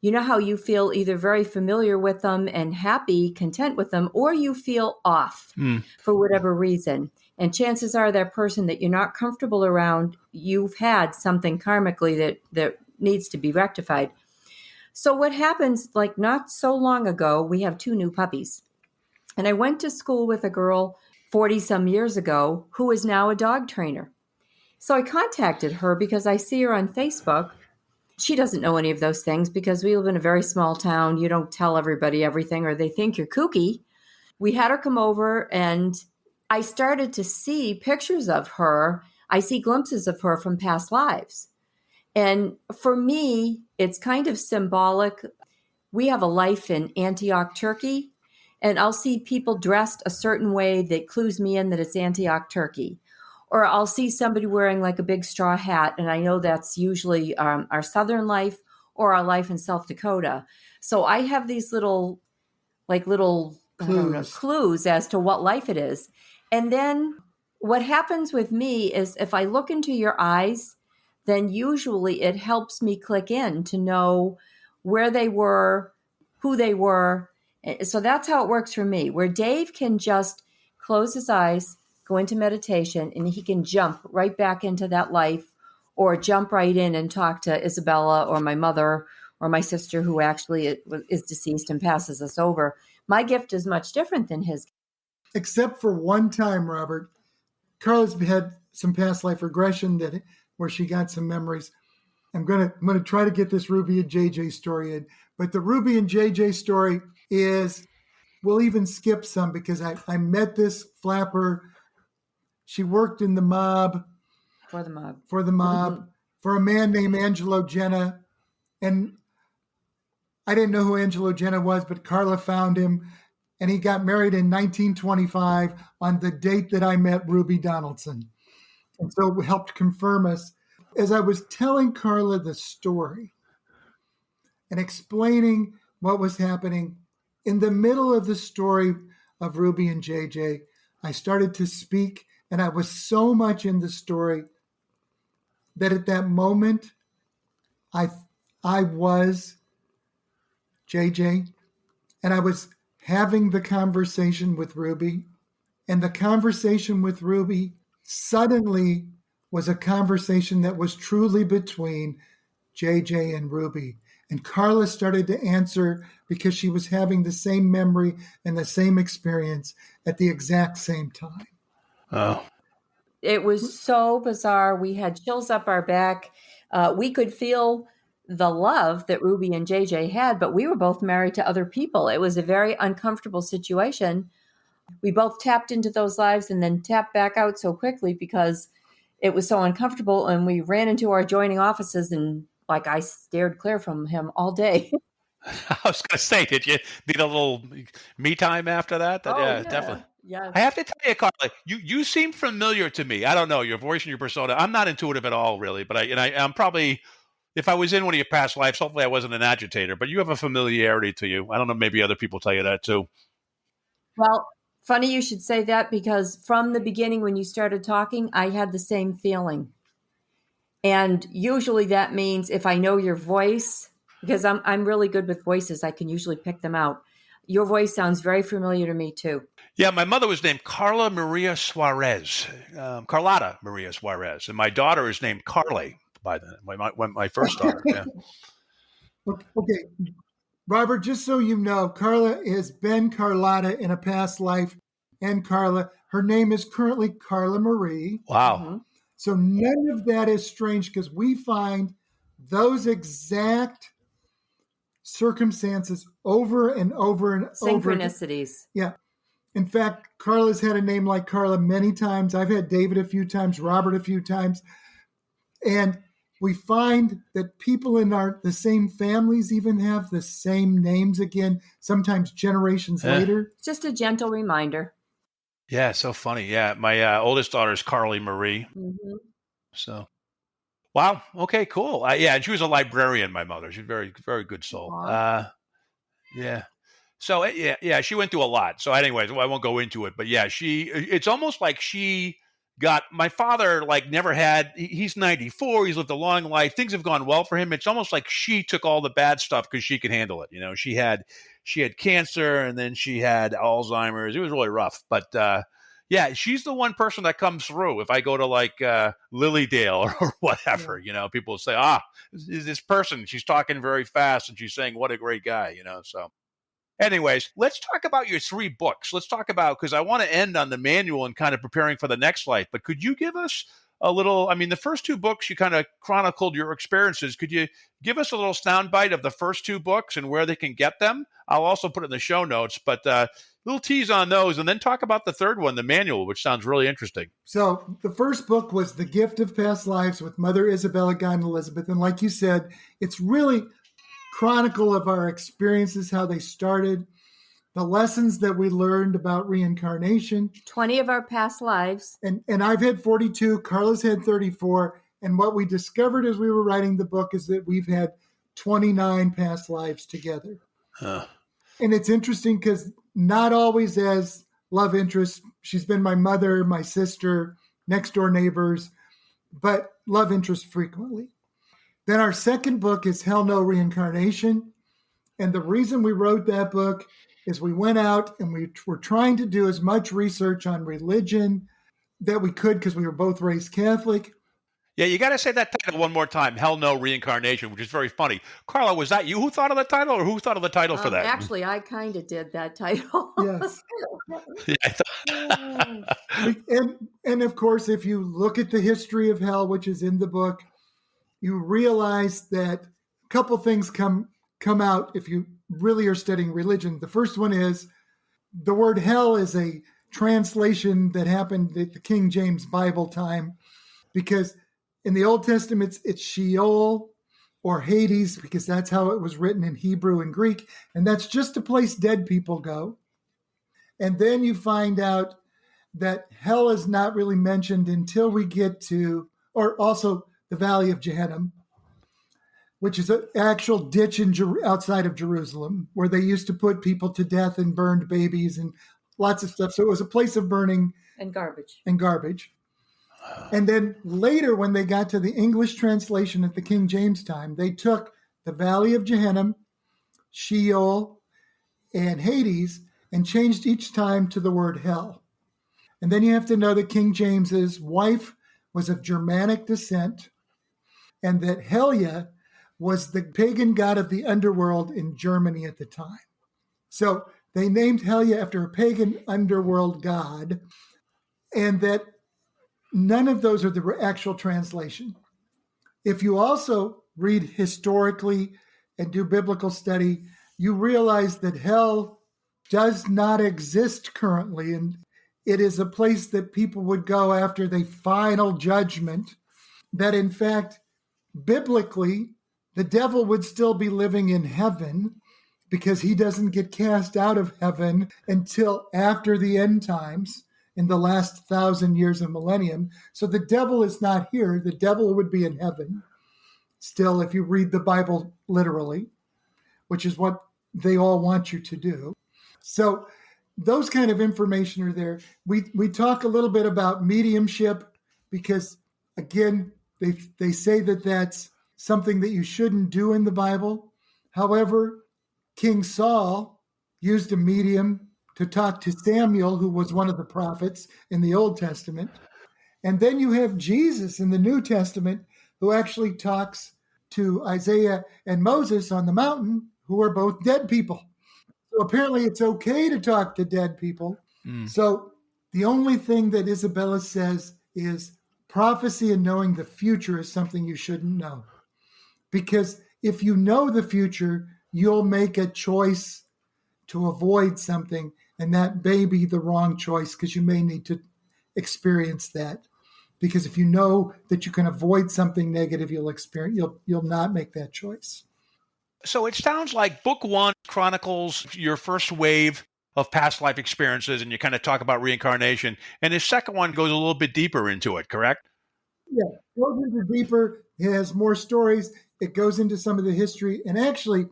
you know how you feel either very familiar with them and happy, content with them, or you feel off for whatever reason. And chances are that person that you're not comfortable around, you've had something karmically that needs to be rectified. So what happens, like not so long ago, we have two new puppies. And I went to school with a girl 40 some years ago who is now a dog trainer. So I contacted her because I see her on Facebook. She doesn't know any of those things because we live in a very small town. You don't tell everybody everything or they think you're kooky. We had her come over and I started to see pictures of her. I see glimpses of her from past lives. And for me, it's kind of symbolic. We have a life in Antioch, Turkey, and I'll see people dressed a certain way that clues me in that it's Antioch, Turkey. Or I'll see somebody wearing like a big straw hat, and I know that's usually our Southern life or our life in South Dakota. So I have these little clues as to what life it is. And then what happens with me is if I look into your eyes, then usually it helps me click in to know where they were, who they were. So that's how it works for me, where Dave can just close his eyes, go into meditation, and he can jump right back into that life or jump right in and talk to Isabella or my mother or my sister who actually is deceased and passes us over. My gift is much different than his. Except for one time, Robert, Carla's had some past life regression where she got some memories. I'm gonna try to get this Ruby and JJ story in, but the Ruby and JJ story is, we'll even skip some because I met this flapper. She worked in the mob. For the mob. For a man named Angelo Genna. And I didn't know who Angelo Genna was, but Carla found him. And he got married in 1925 on the date that I met Ruby Donaldson. And so it helped confirm us. As I was telling Carla the story and explaining what was happening, in the middle of the story of Ruby and JJ, I started to speak, and I was so much in the story that at that moment, I was JJ, and I was having the conversation with Ruby, and the conversation with Ruby suddenly was a conversation that was truly between JJ and Ruby. And Carla started to answer because she was having the same memory and the same experience at the exact same time. Oh. It was so bizarre. We had chills up our back. We could feel the love that Ruby and JJ had, but we were both married to other people. It was a very uncomfortable situation. We both tapped into those lives and then tapped back out so quickly because it was so uncomfortable. And we ran into our adjoining offices and I stared clear from him all day. I was going to say, did you need a little me time after that? Yeah, definitely. Yes. I have to tell you, Carla, you seem familiar to me. I don't know, your voice and your persona. I'm not intuitive at all, really, but I'm probably, if I was in one of your past lives, hopefully I wasn't an agitator, but you have a familiarity to you. I don't know, maybe other people tell you that too. Well, funny you should say that because from the beginning when you started talking, I had the same feeling. And usually that means if I know your voice, because I'm really good with voices, I can usually pick them out. Your voice sounds very familiar to me too. Yeah, my mother was named Carla Maria Suarez, Carlotta Maria Suarez, and my daughter is named Carly by my first daughter. Yeah. Okay, Robert, just so you know, Carla has been Carlotta in a past life, and Carla, her name is currently Carla Marie. Wow. Mm-hmm. So none of that is strange because we find those exact circumstances over and over and over. Synchronicities. Yeah. In fact, Carla's had a name like Carla many times. I've had David a few times, Robert a few times. And we find that people in the same families even have the same names again, sometimes generations later. Just a gentle reminder. Yeah, so funny. Yeah, my oldest daughter is Carly Marie. Mm-hmm. So, wow. Okay, cool. Yeah, and she was a librarian, my mother. She's a very, very good soul. Yeah. So, yeah, she went through a lot. So anyways, I won't go into it. But yeah, it's almost like she got, my father never had, he's 94. He's lived a long life. Things have gone well for him. It's almost like she took all the bad stuff because she could handle it. You know, she had cancer and then she had Alzheimer's. It was really rough. But yeah, she's the one person that comes through. If I go to Lilydale or whatever, people say, this person, she's talking very fast and she's saying, what a great guy, so. Anyways, let's talk about your 3 books. Let's talk about, because I want to end on the manual and kind of preparing for the next life. But could you give us a little, I mean, the first two books, you kind of chronicled your experiences. Could you give us a little soundbite of the first two books and where they can get them? I'll also put it in the show notes, but little tease on those, and then talk about the third one, the manual, which sounds really interesting. So the first book was The Gift of Past Lives with Mother Isabella, God, and Elizabeth. And like you said, it's really chronicle of our experiences, how they started, the lessons that we learned about reincarnation. 20 of our past lives. And I've had 42, Carla's had 34. And what we discovered as we were writing the book is that we've had 29 past lives together. And it's interesting because not always as love interest. She's been my mother, my sister, next door neighbors, but love interest frequently. Then our second book is Hell No Reincarnation. And the reason we wrote that book is we went out and we were trying to do as much research on religion that we could because we were both raised Catholic. Yeah, you got to say that title one more time, Hell No Reincarnation, which is very funny. Carla, was that you who thought of the title, or who thought of the title for that? Actually, I kind of did that title. Yes. Yeah, And of course, if you look at the history of hell, which is in the book, you realize that a couple things come out if you really are studying religion. The first one is the word hell is a translation that happened at the King James Bible time, because in the Old Testament, it's Sheol or Hades, because that's how it was written in Hebrew and Greek. And that's just a place dead people go. And then you find out that hell is not really mentioned until we get to, or also the Valley of Gehenna, which is an actual ditch outside of Jerusalem, where they used to put people to death and burned babies and lots of stuff. So it was a place of burning and garbage. And then later, when they got to the English translation at the King James time, they took the Valley of Gehenna, Sheol, and Hades, and changed each time to the word hell. And then you have to know that King James's wife was of Germanic descent, and that Helya was the pagan god of the underworld in Germany at the time. So they named Helya after a pagan underworld god, and that none of those are the actual translation. If you also read historically and do biblical study, you realize that hell does not exist currently, and it is a place that people would go after the final judgment, that in fact, biblically, the devil would still be living in heaven because he doesn't get cast out of heaven until after the end times, in the last 1,000 years of millennium. So the devil is not here. The devil would be in heaven still, if you read the Bible literally, which is what they all want you to do. So those kind of information are there. We talk a little bit about mediumship because, again, they say that that's something that you shouldn't do in the Bible. However, King Saul used a medium to talk to Samuel, who was one of the prophets in the Old Testament. And then you have Jesus in the New Testament, who actually talks to Isaiah and Moses on the mountain, who are both dead people. So apparently it's okay to talk to dead people. So the only thing that Isabella says is prophecy and knowing the future is something you shouldn't know. Because if you know the future, you'll make a choice to avoid something, and that may be the wrong choice because you may need to experience that. Because if you know that you can avoid something negative, you'll not make that choice. So it sounds like book one chronicles your first wave of past life experiences, and you kind of talk about reincarnation. And the second one goes a little bit deeper into it, correct? Yeah, it goes into deeper. It has more stories. It goes into some of the history. And actually,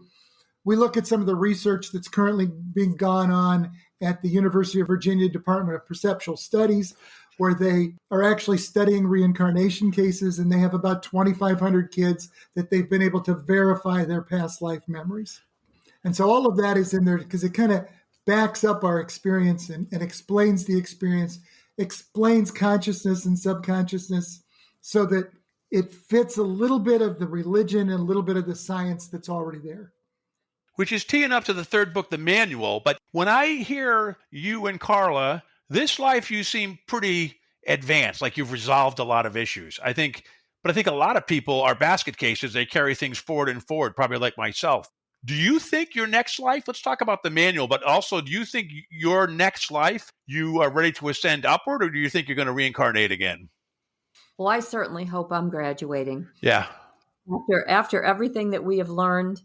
we look at some of the research that's currently being gone on at the University of Virginia Department of Perceptual Studies, where they are actually studying reincarnation cases, and they have about 2,500 kids that they've been able to verify their past life memories. And so all of that is in there because it kind of backs up our experience and explains the experience, explains consciousness and subconsciousness, so that it fits a little bit of the religion and a little bit of the science that's already there. Which is teeing up to the third book, the manual. But when I hear you and Carla, this life you seem pretty advanced, like you've resolved a lot of issues. I think a lot of people are basket cases. They carry things forward and forward, probably like myself. Do you think your next life, let's talk about the manual, but also do you think your next life, you are ready to ascend upward, or do you think you're going to reincarnate again? Well, I certainly hope I'm graduating. Yeah. After everything that we have learned,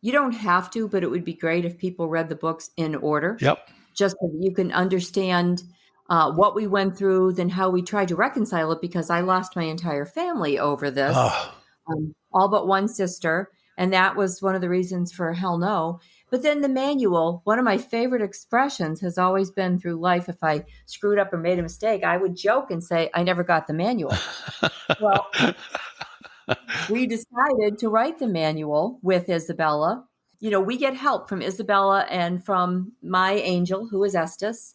you don't have to, but it would be great if people read the books in order. Yep. Just so that you can understand what we went through, then how we tried to reconcile it, because I lost my entire family over this, all but one sister. And that was one of the reasons for hell no. But then the manual, one of my favorite expressions has always been through life. If I screwed up or made a mistake, I would joke and say, I never got the manual. Well, we decided to write the manual with Isabella. We get help from Isabella and from my angel, who is Estes.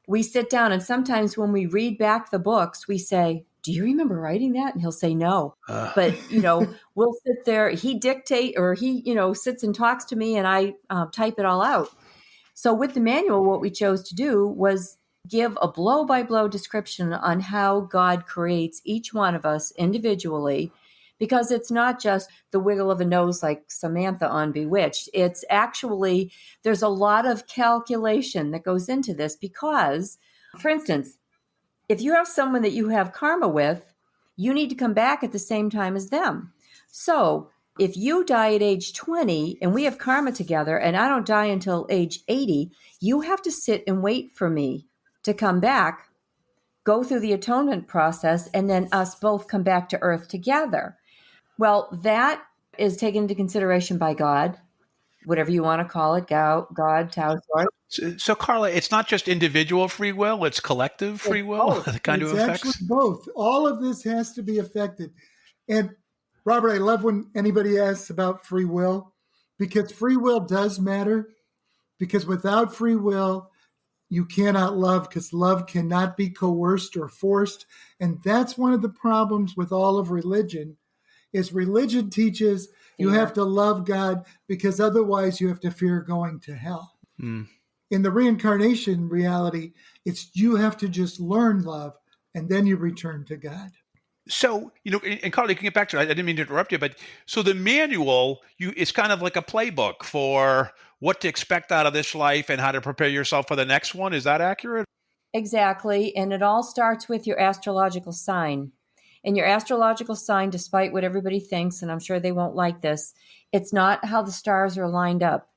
We sit down, and sometimes when we read back the books, we say, do you remember writing that? And he'll say no. But, we'll sit there. He dictate, or he, sits and talks to me, and I type it all out. So with the manual, what we chose to do was give a blow-by-blow description on how God creates each one of us individually, because it's not just the wiggle of a nose like Samantha on Bewitched. It's actually, there's a lot of calculation that goes into this because, for instance, if you have someone that you have karma with, you need to come back at the same time as them. So if you die at age 20 and we have karma together and I don't die until age 80, you have to sit and wait for me to come back, go through the atonement process, and then us both come back to earth together. Well, that is taken into consideration by God, whatever you want to call it, God, Tao, Source. So, Carla, it's not just individual free will, it's collective free will that kind of affects? It's actually both. All of this has to be affected. And, Robert, I love when anybody asks about free will, because free will does matter, because without free will, you cannot love, because love cannot be coerced or forced. And that's one of the problems with all of religion, is religion teaches you have to love God because otherwise you have to fear going to hell. In the reincarnation reality, it's you have to just learn love and then you return to God. So, and Carla, you can get back to it. I didn't mean to interrupt you, but so the manual, it's kind of like a playbook for what to expect out of this life and how to prepare yourself for the next one. Is that accurate? Exactly. And it all starts with your astrological sign. And your astrological sign, despite what everybody thinks, and I'm sure they won't like this, it's not how the stars are lined up.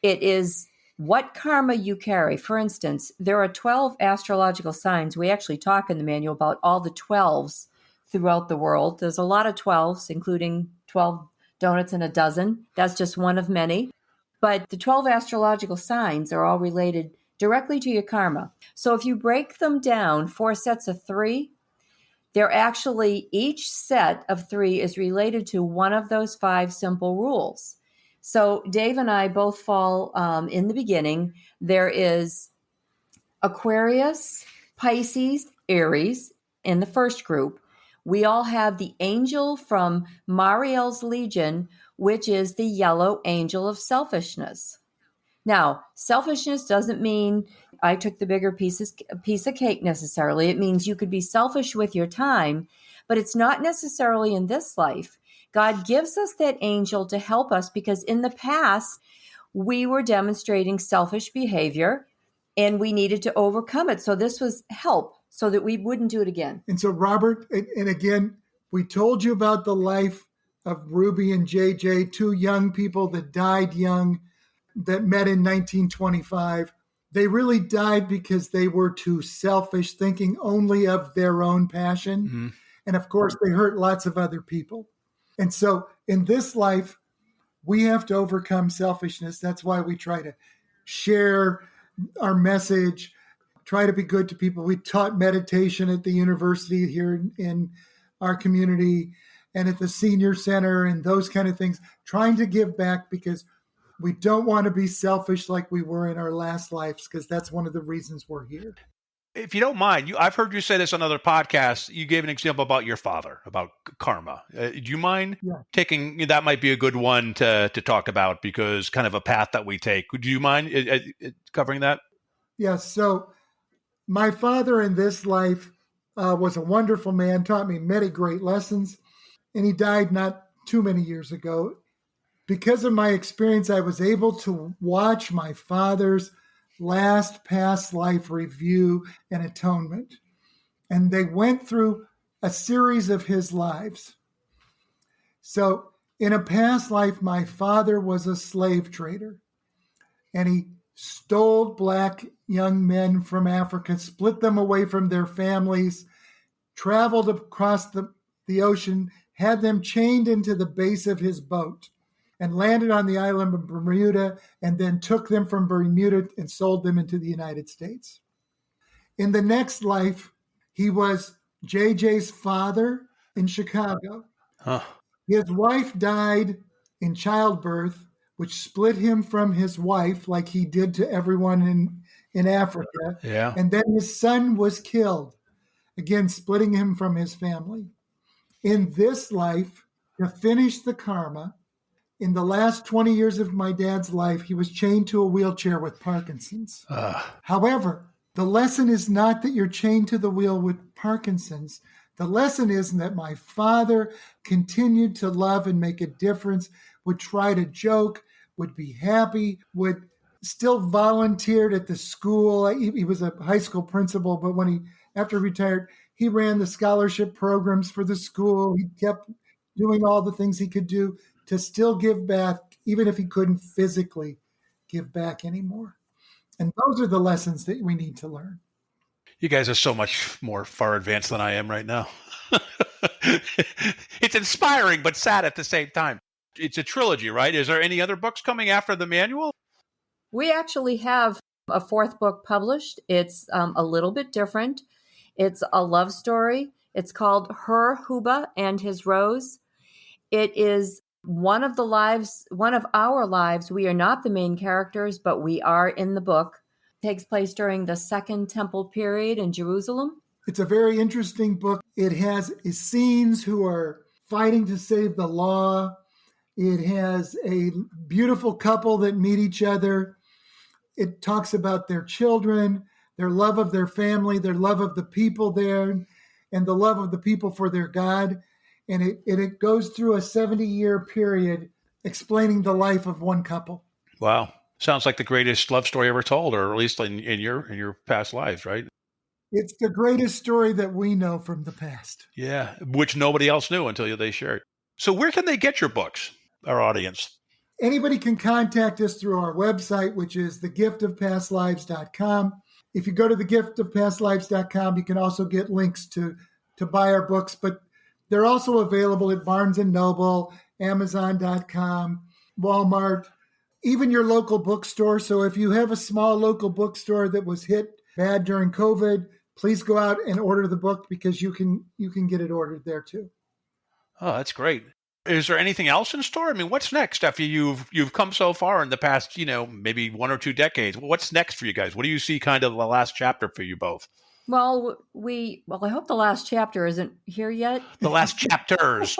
It is what karma you carry. For instance, there are 12 astrological signs. We actually talk in the manual about all the 12s throughout the world. There's a lot of 12s, including 12 donuts and a dozen. That's just one of many. But the 12 astrological signs are all related directly to your karma. So if you break them down, 4 sets of 3, they're actually, each set of 3 is related to one of those 5 simple rules. So Dave and I both fall in the beginning. There is Aquarius, Pisces, Aries in the first group. We all have the angel from Mariel's Legion, which is the yellow angel of selfishness. Now, selfishness doesn't mean I took the bigger piece of cake necessarily. It means you could be selfish with your time, but it's not necessarily in this life. God gives us that angel to help us because in the past, we were demonstrating selfish behavior and we needed to overcome it. So this was help so that we wouldn't do it again. And so, Robert, and again, we told you about the life of Ruby and JJ, 2 young people that died young, that met in 1925. They really died because they were too selfish, thinking only of their own passion. Mm-hmm. And of course, they hurt lots of other people. And so in this life, we have to overcome selfishness. That's why we try to share our message, try to be good to people. We taught meditation at the university here in our community and at the senior center and those kind of things, trying to give back because we don't want to be selfish like we were in our last lives, because that's one of the reasons we're here. If you don't mind, I've heard you say this on other podcasts. You gave an example about your father, about karma. Do you mind taking, that might be a good one to talk about because kind of a path that we take. Do you mind covering that? Yes. So my father in this life was a wonderful man, taught me many great lessons, and he died not too many years ago. Because of my experience, I was able to watch my father's last past life review and atonement. And they went through a series of his lives. So in a past life, my father was a slave trader, and he stole black young men from Africa, split them away from their families, traveled across the ocean, had them chained into the base of his boat, and landed on the island of Bermuda, and then took them from Bermuda and sold them into the United States. In the next life, he was JJ's father in Chicago. Huh. His wife died in childbirth, which split him from his wife like he did to everyone in Africa. Yeah. And then his son was killed, again, splitting him from his family. In this life, to finish the karma, in the last 20 years of my dad's life, he was chained to a wheelchair with Parkinson's. However, the lesson is not that you're chained to the wheel with Parkinson's. The lesson is that my father continued to love and make a difference, would try to joke, would be happy, would still volunteered at the school. He was a high school principal, but after he retired, he ran the scholarship programs for the school. He kept doing all the things he could do to still give back, even if he couldn't physically give back anymore. And those are the lessons that we need to learn. You guys are so much more far advanced than I am right now. It's inspiring, but sad at the same time. It's a trilogy, right? Is there any other books coming after the manual? We actually have a fourth book published. It's a little bit different. It's a love story. It's called Her Huba and His Rose. It is one of our lives. We are not the main characters, but we are in the book. It takes place during the Second Temple period in Jerusalem. It's a very interesting book. It has Essenes who are fighting to save the law. It has a beautiful couple that meet each other. It talks about their children, their love of their family, their love of the people there, and the love of the people for their God. And it goes through a 70-year period explaining the life of one couple. Wow. Sounds like the greatest love story ever told, or at least in your past lives, right? It's the greatest story that we know from the past. Yeah, which nobody else knew until they shared. So where can they get your books, our audience? Anybody can contact us through our website, which is thegiftofpastlives.com. If you go to thegiftofpastlives.com, you can also get links to buy our books, but they're also available at Barnes & Noble, Amazon.com, Walmart, even your local bookstore. So if you have a small local bookstore that was hit bad during COVID, please go out and order the book because you can get it ordered there too. Oh, that's great. Is there anything else in store? I mean, what's next after you've come so far in the past, maybe 1 or 2 decades? What's next for you guys? What do you see kind of the last chapter for you both? Well, I hope the last chapter isn't here yet. The last chapters,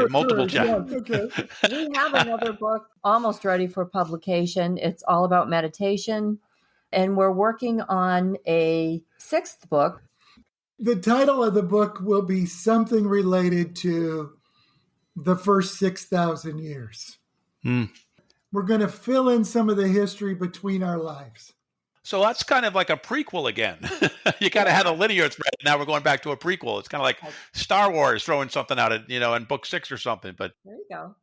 multiple chapters. Okay. We have another book almost ready for publication. It's all about meditation, and we're working on a 6th book. The title of the book will be something related to the first 6,000 years. We're going to fill in some of the history between our lives. So that's kind of like a prequel again. You kind of had a linear thread. Now we're going back to a prequel. It's kind of like Star Wars throwing something out in book 6 or something. But there you go.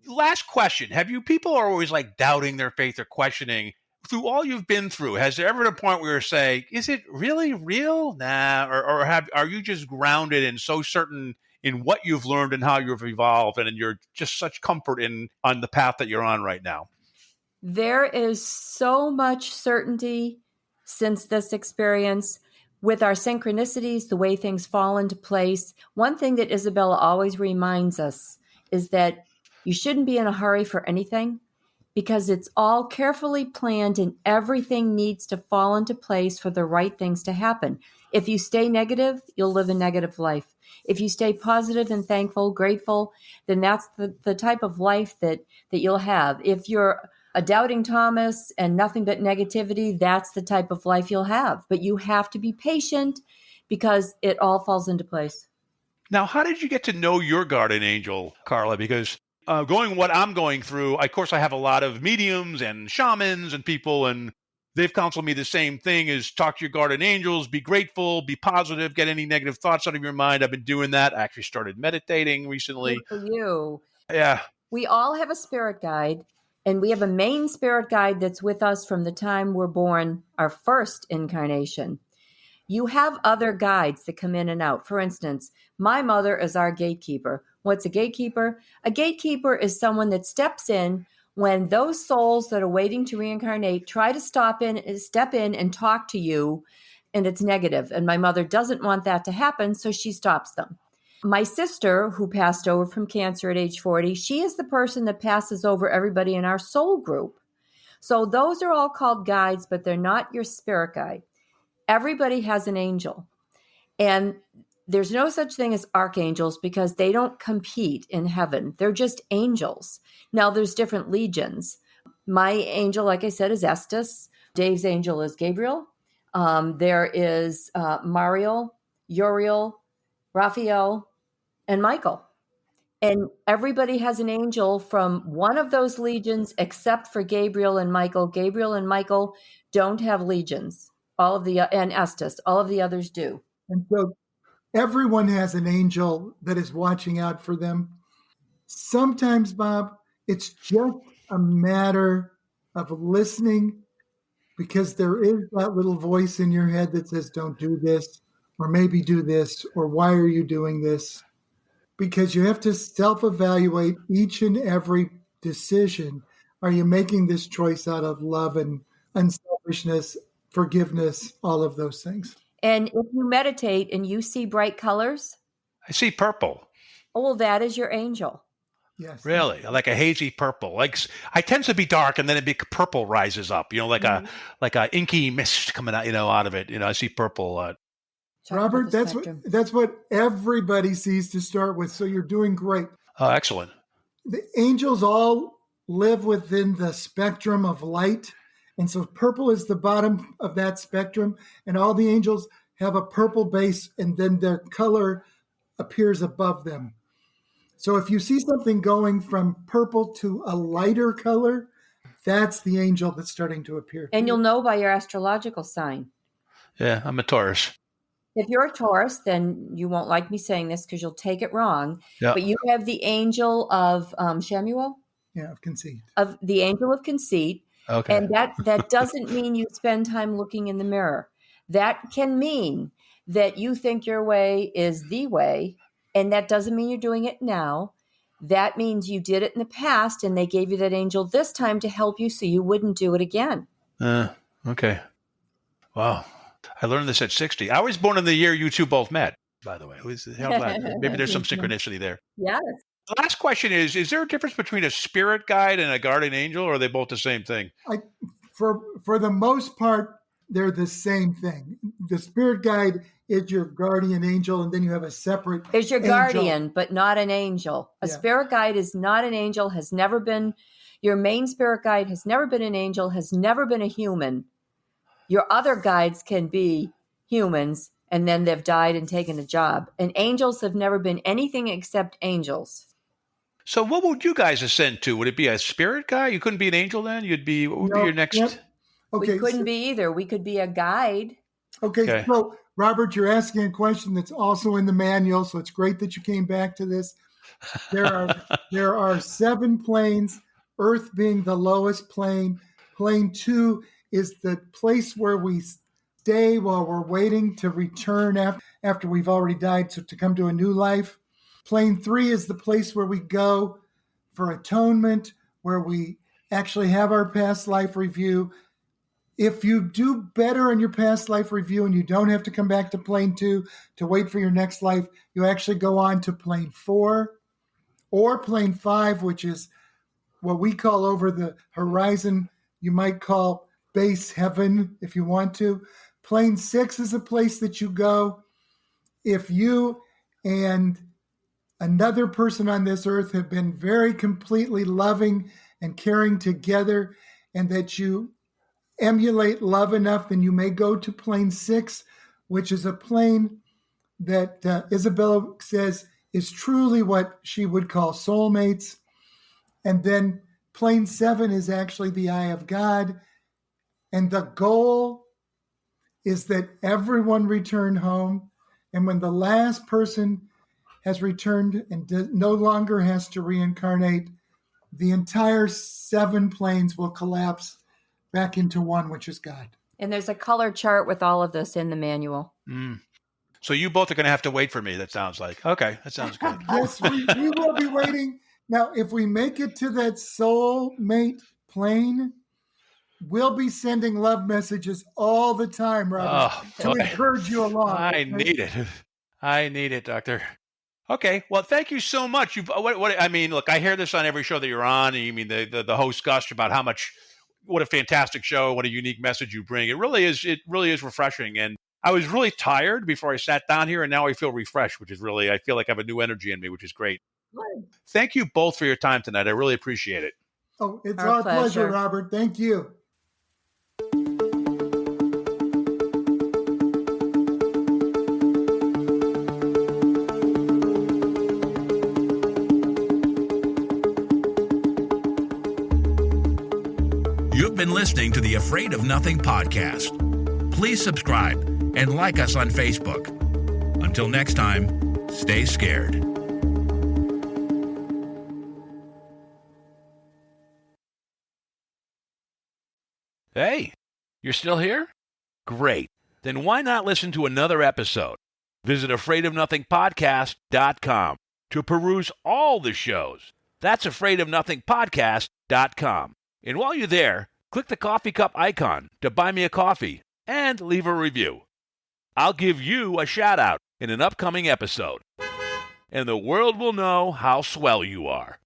Last question. People are always like doubting their faith or questioning through all you've been through. Has there ever been a point where you're saying, is it really real? Nah. Or are you just grounded and so certain in what you've learned and how you've evolved and you're just such comfort on the path that you're on right now? There is so much certainty since this experience with our synchronicities, the way things fall into place. One thing that Isabella always reminds us is that you shouldn't be in a hurry for anything because it's all carefully planned and everything needs to fall into place for the right things to happen. If you stay negative, you'll live a negative life. If you stay positive and thankful, grateful, then that's the type of life that you'll have. If you're a doubting Thomas and nothing but negativity, that's the type of life you'll have. But you have to be patient because it all falls into place. Now, how did you get to know your guardian angel, Carla? Because going what I'm going through, of course, I have a lot of mediums and shamans and people, and they've counseled me the same thing: is talk to your guardian angels, be grateful, be positive, get any negative thoughts out of your mind. I've been doing that. I actually started meditating recently. Good for you. Yeah. We all have a spirit guide, and we have a main spirit guide that's with us from the time we're born, our first incarnation. You have other guides that come in and out. For instance, my mother is our gatekeeper. What's a gatekeeper? A gatekeeper is someone that steps in when those souls that are waiting to reincarnate try to step in and talk to you, and it's negative. And my mother doesn't want that to happen, so she stops them. My sister, who passed over from cancer at age 40, she is the person that passes over everybody in our soul group. So those are all called guides, but they're not your spirit guide. Everybody has an angel. And there's no such thing as archangels because they don't compete in heaven. They're just angels. Now, there's different legions. My angel, like I said, is Estes. Dave's angel is Gabriel. There is Mariel, Uriel, Raphael, and Michael. And everybody has an angel from one of those legions except for Gabriel and Michael. Gabriel and Michael don't have legions. And Estes, all of the others do. And so everyone has an angel that is watching out for them. Sometimes, Bob, it's just a matter of listening, because there is that little voice in your head that says, don't do this, or maybe do this, or why are you doing this? Because you have to self-evaluate each and every decision. Are you making this choice out of love and unselfishness, forgiveness, all of those things? And if you meditate and you see bright colors, I see purple. oh, well, that is your angel. Yes. Really, like a hazy purple. Like I tend to be dark, and then purple rises up. Like a inky mist coming out. Out of it. I see purple. Robert, that's what everybody sees to start with. So you're doing great. Oh, excellent. The angels all live within the spectrum of light. And so purple is the bottom of that spectrum. And all the angels have a purple base, and then their color appears above them. So if you see something going from purple to a lighter color, that's the angel that's starting to appear. And you'll know by your astrological sign. Yeah, I'm a Taurus. If you're a Taurus, then you won't like me saying this because you'll take it wrong. Yep. But you have the angel of Shamuel? Yeah, of conceit. Of the angel of conceit. Okay. And that doesn't mean you spend time looking in the mirror. That can mean that you think your way is the way, and that doesn't mean you're doing it now. That means you did it in the past, and they gave you that angel this time to help you so you wouldn't do it again. Okay. Wow. I learned this at 60. I was born in the year you two both met, by the way. Maybe there's some synchronicity there. Yes. The last question is there a difference between a spirit guide and a guardian angel, or are they both the same thing? For the most part, they're the same thing. The spirit guide is your guardian angel, and then you have a separate Is your angel. guardian, but not an angel. A spirit guide is not an angel, has never been. Your main spirit guide has never been an angel, has never been a human. Your other guides can be humans, and then they've died and taken a job. And angels have never been anything except angels. So what would you guys ascend to? Would it be a spirit guide? You couldn't be an angel then? What would be your next? Yep. Okay, we couldn't be either. We could be a guide. Okay, so Robert, you're asking a question that's also in the manual, so it's great that you came back to this. There are 7 planes, Earth being the lowest plane. Plane 2 is the place where we stay while we're waiting to return after we've already died, so to come to a new life. Plane 3 is the place where we go for atonement, where we actually have our past life review. If you do better in your past life review and you don't have to come back to plane 2 to wait for your next life, you actually go on to plane 4 or plane 5, which is what we call over the horizon. You might call base heaven if you want to. Plane 6 is a place that you go if you and another person on this earth have been very completely loving and caring together, and that you emulate love enough, then you may go to plane 6, which is a plane that Isabella says is truly what she would call soulmates. And then plane 7 is actually the eye of God. And the goal is that everyone return home. And when the last person has returned and no longer has to reincarnate, the entire 7 planes will collapse back into one, which is God. And there's a color chart with all of this in the manual. So you both are going to have to wait for me, that sounds like. Okay, that sounds good. Yes, we will be waiting. Now, if we make it to that soulmate plane, we'll be sending love messages all the time, Robert, to encourage you along. I need it. I need it, Doctor. Okay, well, thank you so much. I mean, look, I hear this on every show that you're on. You mean the host gush about what a fantastic show, what a unique message you bring. It really is refreshing. And I was really tired before I sat down here, and now I feel refreshed, which is really, I feel like I have a new energy in me, which is great. Good. Thank you both for your time tonight. I really appreciate it. Oh, it's our pleasure, Robert. Thank you. You've been listening to the Afraid of Nothing podcast. Please subscribe and like us on Facebook. Until next time, stay scared. Hey, you're still here? Great. Then why not listen to another episode? Visit afraidofnothingpodcast.com to peruse all the shows. That's afraidofnothingpodcast.com. And while you're there, click the coffee cup icon to buy me a coffee and leave a review. I'll give you a shout out in an upcoming episode, and the world will know how swell you are.